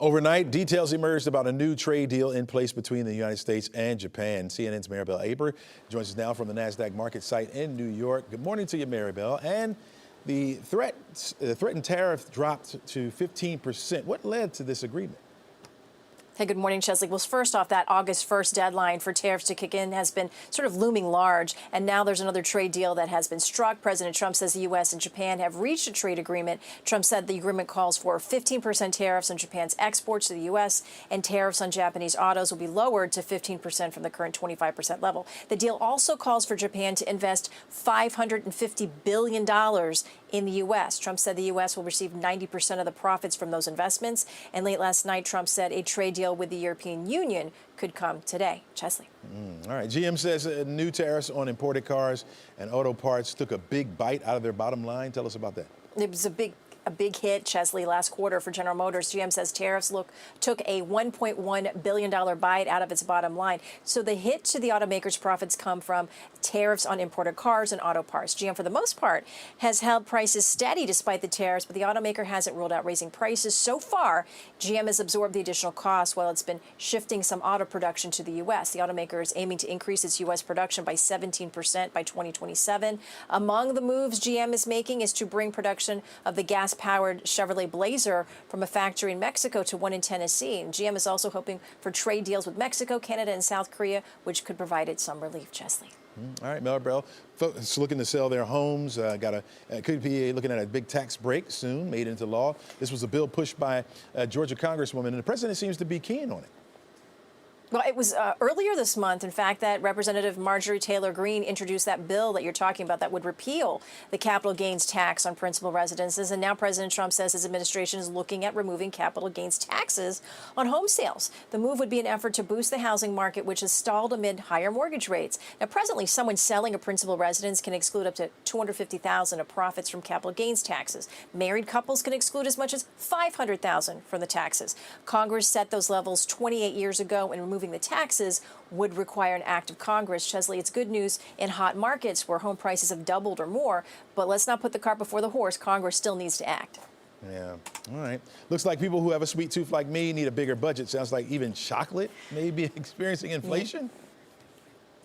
Overnight, details emerged about a new trade deal in place between the United States and Japan. CNN's Maribel Aber joins us now from the NASDAQ market site in New York. Good morning to you, Maribel. And the threatened tariff dropped to 15%. What led to this agreement? Hey, good morning, Chesley. Well, first off, that August 1st deadline for tariffs to kick in has been sort of looming large, and now there's another trade deal that has been struck. President Trump says the U.S. and Japan have reached a trade agreement. Trump said the agreement calls for 15% tariffs on Japan's exports to the U.S., and tariffs on Japanese autos will be lowered to 15% from the current 25% level. The deal also calls for Japan to invest $550 billion in the U.S. Trump said the U.S. will receive 90% of the profits from those investments. And late last night, Trump said a trade deal with the European Union could come today. Chesley. All right. GM says new tariffs on imported cars and auto parts took a big bite out of their bottom line. Tell us about that. It was a big hit, Chesley, last quarter for General Motors. GM says tariffs took a $1.1 billion bite out of its bottom line. So the hit to the automaker's profits come from tariffs on imported cars and auto parts. GM, for the most part, has held prices steady despite the tariffs, but the automaker hasn't ruled out raising prices. So far, GM has absorbed the additional costs while it's been shifting some auto production to the U.S. The automaker is aiming to increase its U.S. production by 17% by 2027. Among the moves GM is making is to bring production of the gas-powered Chevrolet Blazer from a factory in Mexico to one in Tennessee. And GM is also hoping for trade deals with Mexico, Canada, and South Korea, which could provide it some relief. Chesley. All right, Maribel. Folks looking to sell their homes could be looking at a big tax break soon, made into law. This was a bill pushed by a Georgia Congresswoman, and the president seems to be keen on it. Well, it was earlier this month, in fact, that Representative Marjorie Taylor Greene introduced that bill that you're talking about that would repeal the capital gains tax on principal residences. And now President Trump says his administration is looking at removing capital gains taxes on home sales. The move would be an effort to boost the housing market, which has stalled amid higher mortgage rates. Now, presently, someone selling a principal residence can exclude up to $250,000 of profits from capital gains taxes. Married couples can exclude as much as $500,000 from the taxes. Congress set those levels 28 years ago, and removing the taxes would require an act of Congress. Chesley, it's good news in hot markets where home prices have doubled or more, but let's not put the cart before the horse. Congress still needs to act. Yeah. All right. Looks like people who have a sweet tooth like me need a bigger budget. Sounds like even chocolate may be experiencing inflation.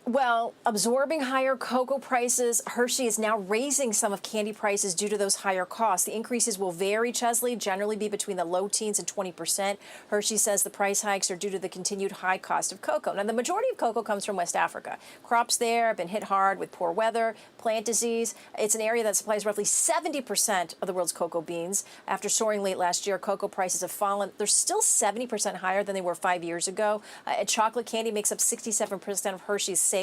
Well, absorbing higher cocoa prices, Hershey is now raising some of candy prices due to those higher costs. The increases will vary, Chesley, generally be between the low teens and 20%. Hershey says the price hikes are due to the continued high cost of cocoa. Now, the majority of cocoa comes from West Africa. Crops there have been hit hard with poor weather, plant disease. It's an area that supplies roughly 70% of the world's cocoa beans. After soaring late last year, cocoa prices have fallen. They're still 70% higher than they were 5 years ago. Chocolate candy makes up 67% of Hershey's sales.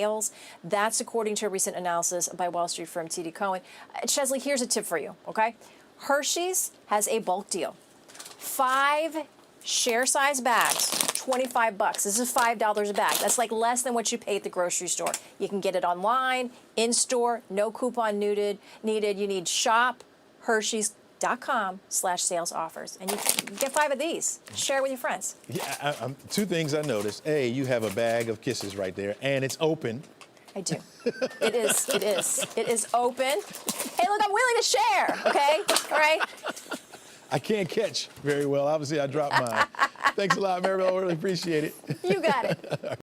That's according to a recent analysis by Wall Street firm TD Cowen. Chesley, here's a tip for you, okay? Hershey's has a bulk deal. 5 share-size bags, $25. This is $5 a bag. That's like less than what you pay at the grocery store. You can get it online, in-store, no coupon needed. You need shop Hershey's.com/sales offers. And you get 5 of these. Share it with your friends. Yeah, two things I noticed. A, you have a bag of kisses right there, and it's open. I do. It is. It is. It is open. Hey, look, I'm willing to share, okay? All right? I can't catch very well. Obviously, I dropped mine. Thanks a lot, Maribel. I really appreciate it. You got it.